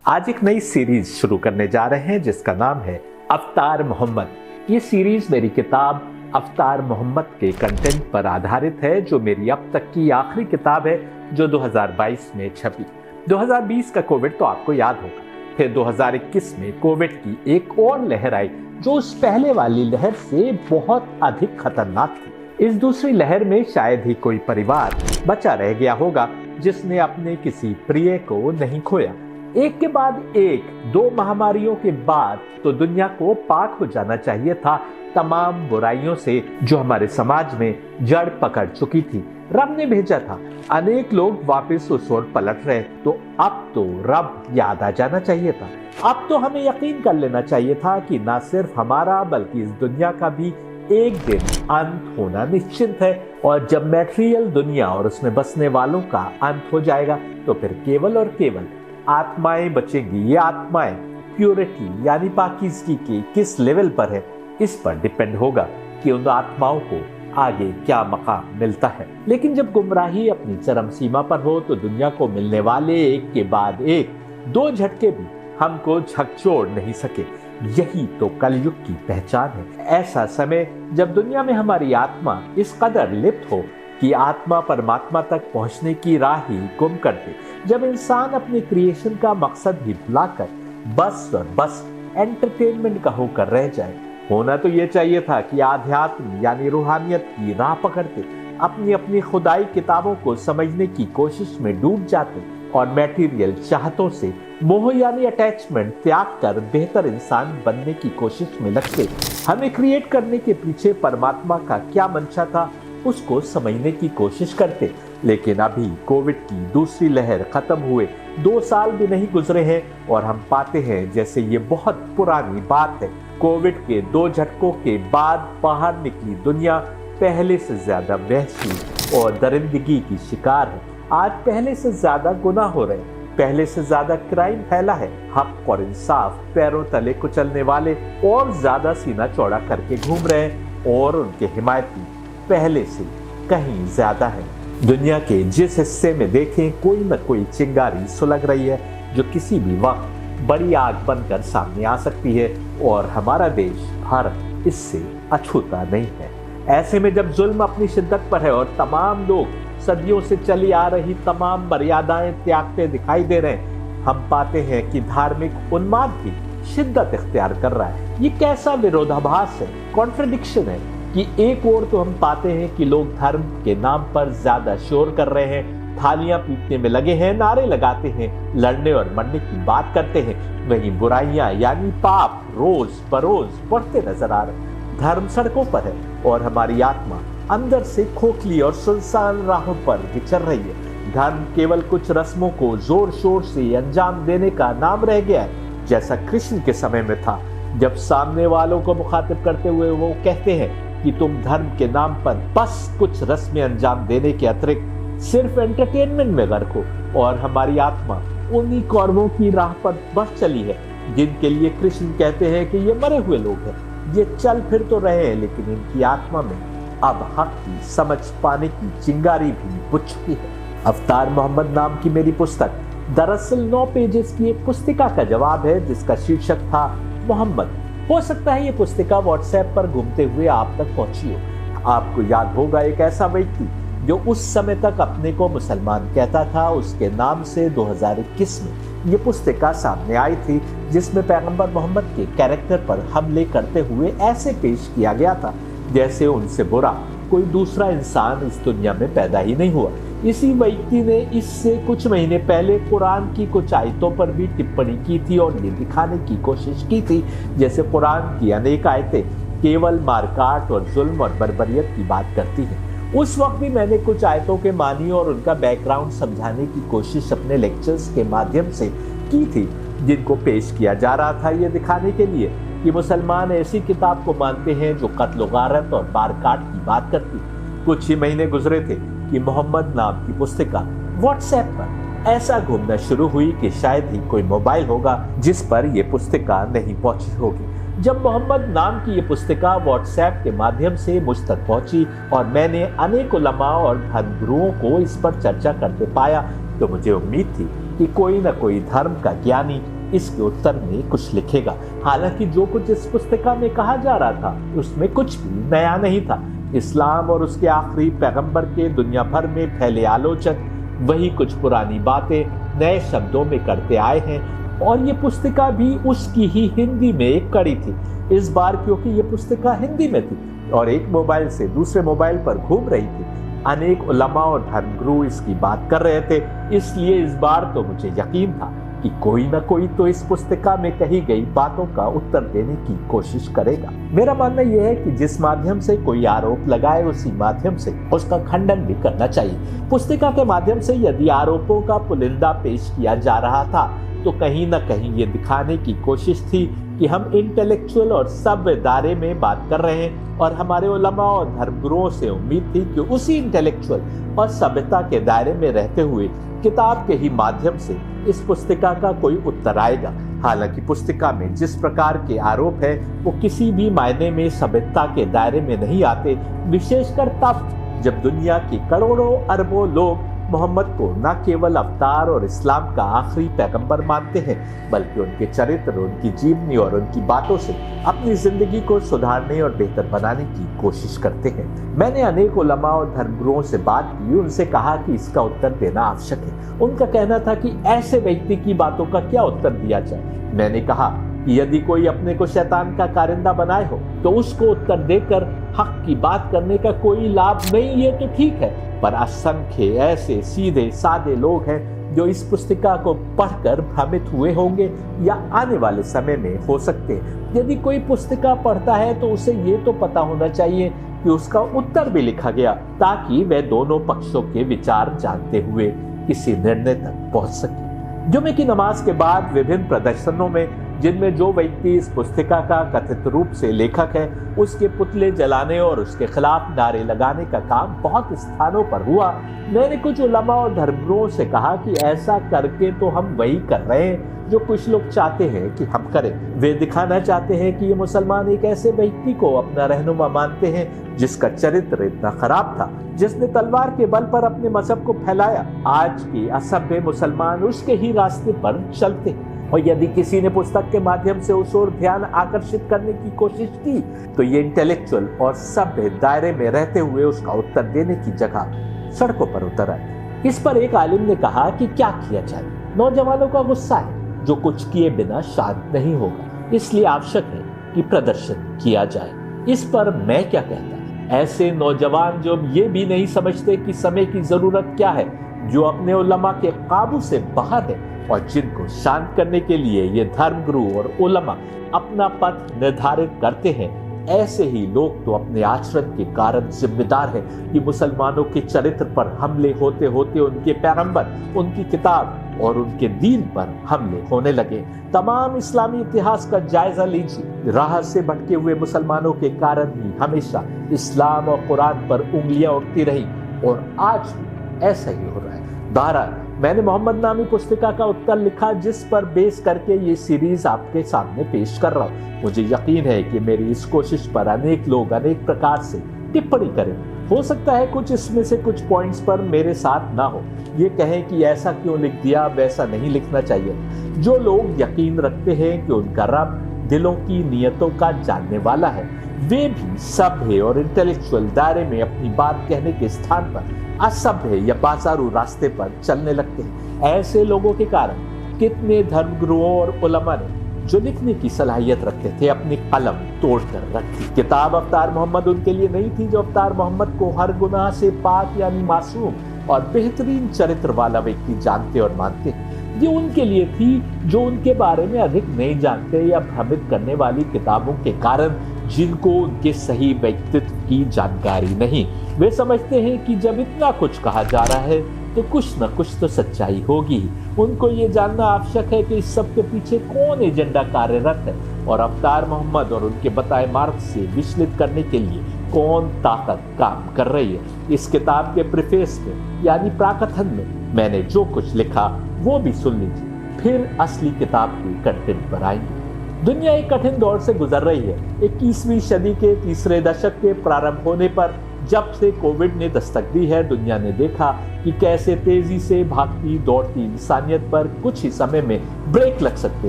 आज एक नई सीरीज शुरू करने जा रहे हैं जिसका नाम है अवतार मोहम्मद। ये सीरीज मेरी किताब अवतार मोहम्मद के कंटेंट पर आधारित है, जो मेरी अब तक की आखिरी किताब है जो 2022 में छपी। 2020 का कोविड तो आपको याद होगा, फिर 2021 में कोविड की एक और लहर आई जो उस पहले वाली लहर से बहुत अधिक खतरनाक थी। इस दूसरी लहर में शायद ही कोई परिवार बचा रह गया होगा जिसने अपने किसी प्रिय को नहीं खोया। एक के बाद एक दो महामारियों के बाद तो दुनिया को पाक हो जाना चाहिए था तमाम बुराइयों से जो हमारे समाज में जड़ पकड़ चुकी थी। रब ने भेजा था, अनेक लोग वापस उस ओर पलट रहे, तो अब तो रब याद आ जाना चाहिए था। अब तो हमें यकीन कर लेना चाहिए था कि ना सिर्फ हमारा बल्कि इस दुनिया का भी एक दिन अंत होना निश्चित है। और जब मैटेरियल दुनिया और उसमें बसने वालों का अंत हो जाएगा तो फिर केवल और केवल आत्माएं बचेंगी। ये आत्माएं प्योरिटी यानी पाकीज़गी के किस लेवल पर है, इस पर डिपेंड होगा कि उन आत्माओं को आगे क्या मकाम मिलता है। लेकिन जब गुमराही अपनी चरम सीमा पर हो तो दुनिया को मिलने वाले एक के बाद एक दो झटके भी हमको झकझोर नहीं सके। यही तो कलयुग की पहचान है। ऐसा समय जब दुनिया में हमारी आत्मा इस कदर लिप्त हो कि आत्मा परमात्मा तक पहुंचने की राह ही गुम कर दे, जब इंसान अपने क्रिएशन का मकसद ही भुलाकर बस और बस एंटरटेनमेंट का होकर रह जाए। होना तो ये चाहिए था कि आध्यात्म यानी रूहानियत की राह पकड़ते अपनी अपनी खुदाई किताबों को समझने की कोशिश में डूब जाते और मैटेरियल चाहतों से मोह यानी अटैचमेंट त्याग कर बेहतर इंसान बनने की कोशिश में लगते। हमें क्रिएट करने के पीछे परमात्मा का क्या मंशा था उसको समझने की कोशिश करते। लेकिन अभी कोविड की दूसरी लहर खत्म हुए 2 साल भी नहीं गुजरे हैं और हम पाते हैं जैसे ये बहुत पुरानी बात है। कोविड के 2 झटकों के बाद बाहर निकली दुनिया पहले से ज्यादा वहशी और दरिंदगी की शिकार है। आज पहले से ज्यादा गुनाह हो रहे हैं, पहले से ज्यादा क्राइम फैला है। हक और इंसाफ पैरों तले कुचलने वाले और ज्यादा सीना चौड़ा करके घूम रहे हैं और उनके हिमायती पहले से कहीं ज्यादा है। दुनिया के जिस हिस्से में देखें कोई न कोई चिंगारी सुलग रही है जो किसी भी वक्त बड़ी आग बनकर सामने आ सकती है और हमारा देश भारत इससे अछूता नहीं है। ऐसे में जब जुल्म अपनी शिद्दत पर है और तमाम लोग सदियों से चली आ रही तमाम मर्यादाएं त्यागते दिखाई दे रहे हैं, हम पाते हैं कि धार्मिक उन्माद भी शिद्दत इख्तियार कर रहा है। ये कैसा विरोधाभास है, कॉन्ट्रडिक्शन है कि एक ओर तो हम पाते हैं कि लोग धर्म के नाम पर ज्यादा शोर कर रहे हैं, थालियां पीटने में लगे हैं, नारे लगाते हैं, लड़ने और मरने की बात करते हैं, वहीं बुराइयां यानी पाप रोज बरोज बढ़ते नजर आ रहे हैं। धर्म सड़कों पर है और हमारी आत्मा अंदर से खोखली और सुनसान राहों पर विचर रही है। धर्म केवल कुछ रस्मों को जोर शोर से अंजाम देने का नाम रह गया है, जैसा कृष्ण के समय में था, जब सामने वालों को मुखातिब करते हुए वो कहते हैं कि तुम धर्म के नाम पर बस कुछ रस्में अंजाम देने के अतिरिक्त सिर्फ एंटरटेनमेंट में गर्क हो। और हमारी आत्मा उन्हीं कौरवों की राह पर बस चली है जिनके लिए कृष्ण कहते हैं कि ये मरे हुए लोग हैं। ये चल फिर तो रहे हैं लेकिन इनकी आत्मा में अब हक की समझ पाने की चिंगारी भी बुझ चुकी है। अवतार मोहम्मद नाम की मेरी पुस्तक दरअसल 9 पेजेस की एक पुस्तिका का जवाब है जिसका शीर्षक था मोहम्मद। हो सकता है ये पुस्तिका व्हाट्सएप पर घूमते हुए आप तक पहुंची हो। आपको याद होगा एक ऐसा व्यक्ति जो उस समय तक अपने को मुसलमान कहता था, उसके नाम से 2021 में ये पुस्तिका सामने आई थी जिसमें पैगंबर मोहम्मद के कैरेक्टर पर हमले करते हुए ऐसे पेश किया गया था जैसे उनसे बुरा कोई दूसरा इंसान इस दुनिया में पैदा ही नहीं हुआ। इसी व्यक्ति ने इससे कुछ महीने पहले कुरान की कुछ आयतों पर भी टिप्पणी की थी और ये दिखाने की कोशिश की थी जैसे कुरान की अनेक आयतें केवल मारकाट और जुल्म और बर्बरियत की बात करती हैं। उस वक्त भी मैंने कुछ आयतों के मानी और उनका बैकग्राउंड समझाने की कोशिश अपने लेक्चर्स के माध्यम से की थी, जिनको पेश किया जा रहा था ये दिखाने के लिए कि मुसलमान ऐसी किताब को मानते हैं जो कत्ल गारत और मारकाट की बात करती। कुछ ही महीने गुजरे थे कि मोहम्मद नाम की पुस्तिका व्हाट्सएप पर ऐसा घूमना शुरू हुई कि शायद ही कोई मोबाइल होगा जिस पर यह पुस्तिका नहीं पहुंची होगी। जब मोहम्मद नाम की ये पुस्तिका व्हाट्सएप के माध्यम से मुझ तक पहुंची और मैंने अनेक उलमा और धर्मगुरुओं को इस पर चर्चा करते पाया तो मुझे उम्मीद थी कि कोई न कोई धर्म का ज्ञानी इसके उत्तर में कुछ लिखेगा। हालांकि जो कुछ इस पुस्तिका में कहा जा रहा था उसमें कुछ भी नया नहीं था। इस्लाम और उसके आखिरी पैगंबर के दुनिया भर में फैले आलोचक वही कुछ पुरानी बातें नए शब्दों में करते आए हैं, और ये पुस्तिका भी उसकी ही हिंदी में एक कड़ी थी। इस बार क्योंकि ये पुस्तिका हिंदी में थी और एक मोबाइल से दूसरे मोबाइल पर घूम रही थी, अनेक उलमा और धर्मगुरु इसकी बात कर रहे थे, इसलिए इस बार तो मुझे यकीन था कि कोई ना कोई तो इस पुस्तिका में कही गई बातों का उत्तर देने की कोशिश करेगा। मेरा मानना यह है कि जिस माध्यम से कोई आरोप लगाए उसी माध्यम से उसका खंडन भी करना चाहिए। पुस्तिका के माध्यम से यदि आरोपों का पुलिंदा पेश किया जा रहा था तो कहीं ना कहीं ये दिखाने की कोशिश थी कि हम इंटेलेक्चुअल और सभ्य दायरे में बात कर रहे हैं, और हमारे उलमा और धर्मगुरुओं से उम्मीद थी कि उसी इंटेलेक्चुअल और सभ्यता के दायरे में रहते हुए किताब के ही माध्यम से इस पुस्तिका का कोई उत्तर आएगा। हालांकि पुस्तिका में जिस प्रकार के आरोप है वो किसी भी मायने में सभ्यता के दायरे में नहीं आते, विशेषकर तब जब दुनिया के करोड़ों अरबों लोग मोहम्मद को न केवल अवतार और इस्लाम का आखिरी पैगंबर मानते हैं, बल्कि उनके चरित्र, उनकी जीवनी और उनकी बातों से अपनी जिंदगी को सुधारने और बेहतर बनाने की कोशिश करते हैं। मैंने अनेक उलमा और धर्मगुरुओं से बात की, उनसे कहा कि इसका उत्तर देना आवश्यक है। उनका कहना था कि ऐसे व्यक्ति की बातों का क्या उत्तर दिया जाए। मैंने कहा कि यदि कोई अपने को शैतान का कारिंदा बनाए हो तो उसको उत्तर देकर हक की बात करने का कोई लाभ नहीं, ये तो ठीक है, पर असंख्य ऐसे सीधे सादे लोग हैं जो इस पुस्तिका को पढ़कर भ्रमित हुए होंगे या आने वाले समय में हो सकते हैं। यदि कोई पुस्तिका पढ़ता है तो उसे ये तो पता होना चाहिए कि उसका उत्तर भी लिखा गया, ताकि वह दोनों पक्षों के विचार जानते हुए किसी निर्णय तक पहुंच सके। जुमे की नमाज के बाद विभिन्न प्रदर्शनों में जिनमें जो व्यक्ति इस पुस्तिका का कथित रूप से लेखक है उसके पुतले जलाने और उसके खिलाफ नारे लगाने का काम बहुत स्थानों पर हुआ। मैंने कुछ उलमा और धर्मगुरुओं से कहा कि ऐसा करके तो हम वही कर रहे हैं जो कुछ लोग चाहते हैं कि हम करें। वे दिखाना चाहते हैं कि ये मुसलमान एक ऐसे व्यक्ति को अपना रहनुमा मानते हैं जिसका चरित्र इतना खराब था, जिसने तलवार के बल पर अपने मजहब को फैलाया। आज के असभ्य मुसलमान उसके ही रास्ते पर चलते हैं, और यदि किसी ने पुस्तक के माध्यम से उस ओर ध्यान आकर्षित करने की कोशिश की तो ये इंटेलेक्चुअल और सभ्य दायरे में रहते हुए उसका उत्तर देने की जगह सड़कों पर उतर आए। इस पर एक आलिम ने कहा कि क्या किया जाए, नौजवानों का गुस्सा है जो कुछ किए बिना शांत नहीं होगा, इसलिए आवश्यक है कि प्रदर्शन किया जाए। इस पर मैं क्या कहता, ऐसे नौजवान जो ये भी नहीं समझते कि समय की जरूरत क्या है, जो अपने उलमा के काबू से बाहर है और जिनको शांत करने के लिए ये धर्मगुरु और उलमा अपना पथ निर्धारित करते हैं, ऐसे ही लोग तो अपने आचरण के कारण जिम्मेदार हैं कि मुसलमानों के चरित्र पर हमले होते होते उनके पैगंबर, उनकी किताब और उनके दीन पर हमले होने लगे। तमाम इस्लामी इतिहास का जायजा लीजिए, राह से भटके हुए मुसलमानों के कारण ही हमेशा इस्लाम और कुरान पर उंगलियां उठती रही, और आज भी ऐसा ही हो रहा है। बहरहाल मैंने मोहम्मद नामी पुस्तिका का उत्तर लिखा, जिस पर बेस करके ये सीरीज आपके सामने पेश कर रहा हूँ। मुझे यकीन है कि मेरी इस कोशिश पर अनेक लोग अनेक प्रकार से टिप्पणी करें। हो सकता है कुछ इसमें से कुछ पॉइंट्स पर मेरे साथ ना हो, ये कहें कि ऐसा क्यों लिख दिया, वैसा नहीं लिखना चाहिए। जो लोग यकीन रखते हैं कि उनका रब दिलों की नियतों का जानने वाला है, वे भी सभ्य और इंटेलेक्चुअल दायरे में अपनी बात कहने के स्थान पर असभ्य या बाजारू रास्ते पर चलने लगते हैं। ऐसे लोगों के कारण कितने धर्मगुरुओं और उलमा ने जो लिखने की सलाहियत रखते थे अपनी कलम तोड़कर रखी। किताब अवतार मोहम्मद उनके लिए नहीं थी जो अवतार मोहम्मद को हर गुनाह से पाक यानी मासूम और बेहतरीन चरित्र वाला व्यक्ति जानते और मानते। ये उनके लिए थी जो उनके बारे में अधिक नहीं जानते या भ्रमित करने वाली किताबों के कारण, जिनको उनके सही व्यक्तित्व की जानकारी नहीं। वे समझते हैं कि जब इतना कुछ कहा जा रहा है तो कुछ न कुछ तो सच्चाई होगी। उनको ये जानना आवश्यक है कि इस सब के पीछे कौन एजेंडा कार्यरत है और अवतार मोहम्मद और उनके बताए मार्ग से विचलित करने के लिए कौन ताकत काम कर रही है। इस किताब के प्रीफेस में यानी प्राकथन में मैंने जो कुछ लिखा वो भी सुन लीजिए, फिर असली किताब के कंटेंट पर आएंगे। दुनिया एक कठिन दौर से गुजर रही है। 21वीं सदी के तीसरे दशक के प्रारंभ होने पर जब से कोविड ने दस्तक दी है, दुनिया ने देखा कि कैसे तेजी से भागती दौड़ती इंसानियत पर कुछ ही समय में ब्रेक लग सकते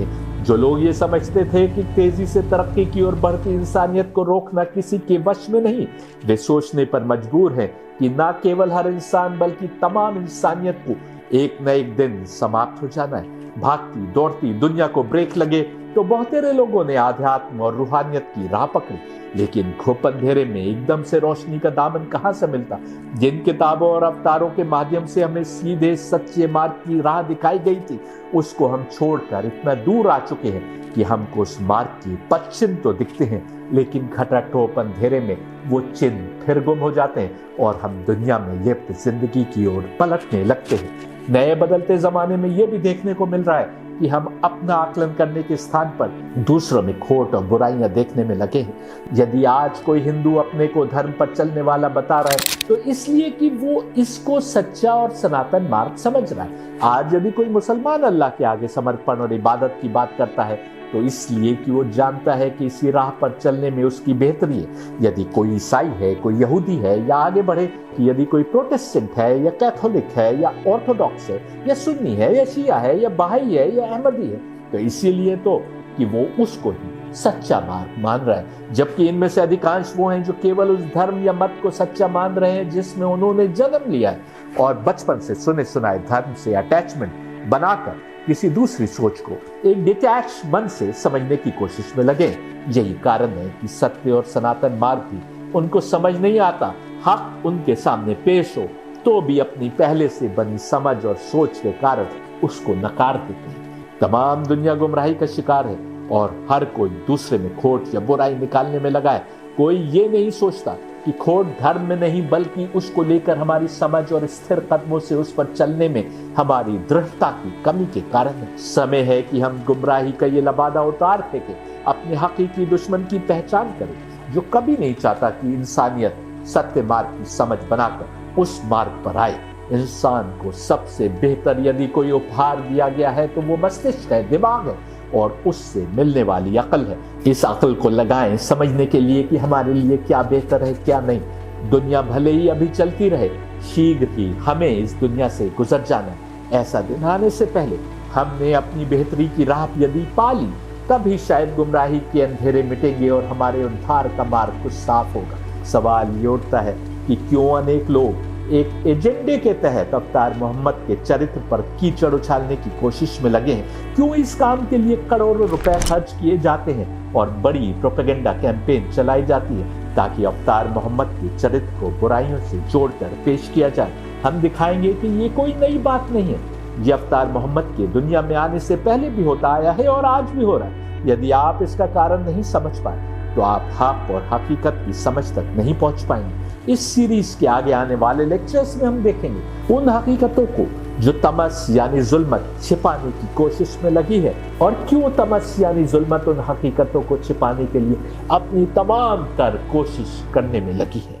हैं। जो लोग ये समझते थे कि तेजी से तरक्की की ओर बढ़ती इंसानियत को रोकना किसी के वश में नहीं, वे सोचने पर मजबूर हैं कि न केवल हर इंसान बल्कि तमाम इंसानियत को एक न एक दिन समाप्त हो जाना है। भागती दौड़ती दुनिया को ब्रेक लगे तो बहुतेरे लोगों ने आध्यात्म और रूहानियत की राह पकड़ी, लेकिन घुप अंधेरे में एकदम से रोशनी का दामन कहां से मिलता। जिन किताबों और अवतारों के माध्यम से हमें सीधे सच्चे मार्ग की राह दिखाई गई थी, उसको हम छोड़कर इतना दूर आ चुके हैं कि हमको उस मार्ग के पथ चिन्ह तो दिखते हैं, लेकिन घटाटोप अंधेरे में वो चिन्ह फिर गुम हो जाते हैं और हम दुनिया में लिप्त जिंदगी की ओर पलटने लगते हैं। नए बदलते जमाने में यह भी देखने को मिल रहा है कि हम अपना आकलन करने के स्थान पर दूसरों में खोट और बुराइयां देखने में लगे हैं। यदि आज कोई हिंदू अपने को धर्म पर चलने वाला बता रहा है तो इसलिए कि वो इसको सच्चा और सनातन मार्ग समझ रहा है। आज यदि कोई मुसलमान अल्लाह के आगे समर्पण और इबादत की बात करता है तो इसलिए कि वो जानता है कि इसी राह पर चलने में उसकी बेहतरी है। यदि कोई ईसाई है, कोई यहूदी है, या आगे बढ़े कि यदि कोई प्रोटेस्टेंट है या कैथोलिक है या ऑर्थोडॉक्स है या सुन्नी है या शिया है या बहाई है या अहमदी है, तो इसीलिए तो कि वो उसको ही सच्चा मार्ग मान रहा है। जबकि इनमें से अधिकांश वो हैं जो केवल उस धर्म या मत को सच्चा मान रहे हैं जिसमें उन्होंने जन्म लिया है और बचपन से सुने सुनाए धर्म से अटैचमेंट बनाकर किसी दूसरी सोच को एक डिटैच मन से समझने की कोशिश में लगे। यही कारण है कि सत्य और सनातन मार्ग भी उनको समझ नहीं आता। हक उनके सामने पेश हो तो भी अपनी पहले से बनी समझ और सोच के कारण उसको नकार देते हैं। तमाम दुनिया गुमराही का शिकार है और हर कोई दूसरे में खोट या बुराई निकालने में लगा है। कोई ये नहीं सोचता कि खोट धर्म में नहीं बल्कि उसको लेकर हमारी समझ और स्थिर कदमों से उस पर चलने में हमारी दृढ़ता की कमी के कारण है। समय है कि हम गुमराही का ये लबादा उतार फेंके, अपने हकीकी दुश्मन की पहचान करें जो कभी नहीं चाहता कि इंसानियत सत्य मार्ग की समझ बनाकर उस मार्ग पर आए। इंसान को सबसे बेहतर यदि कोई उपहार दिया गया है तो वो मस्तिष्क है, दिमाग है और उससे मिलने वाली अकल है। इस अकल को लगाएं समझने के लिए कि हमारे लिए क्या बेहतर है क्या नहीं। दुनिया भले ही अभी चलती रहे, शीघ्र ही हमें इस दुनिया से गुजर जाना है। ऐसा दिन आने से पहले हमने अपनी बेहतरी की राह यदि पाली तभी शायद गुमराही के अंधेरे मिटेंगे और हमारे उद्धार का मार्ग कुछ साफ होगा। सवाल ये उठता है कि क्यों अनेक लोग एक एजेंडे के तहत अवतार मोहम्मद के चरित्र पर कीचड़ उछालने की कोशिश में लगे हैं। क्यों इस काम के लिए करोड़ों रुपए खर्च किए जाते हैं और बड़ी प्रोपेगेंडा कैंपेन चलाई जाती है ताकि अवतार मोहम्मद के चरित्र को बुराइयों से जोड़कर पेश किया जाए। हम दिखाएंगे कि ये कोई नई बात नहीं है। ये अवतार मोहम्मद के दुनिया में आने से पहले भी होता आया है और आज भी हो रहा है। यदि आप इसका कारण नहीं समझ पाए तो आप हक और हकीकत की समझ तक नहीं पहुंच पाएंगे। इस सीरीज के आगे आने वाले लेक्चर्स में हम देखेंगे उन हकीकतों को जो तमस यानी जुल्मत छिपाने की कोशिश में लगी है और क्यों तमस यानी जुल्मत उन हकीकतों को छिपाने के लिए अपनी तमाम तर कोशिश करने में लगी है।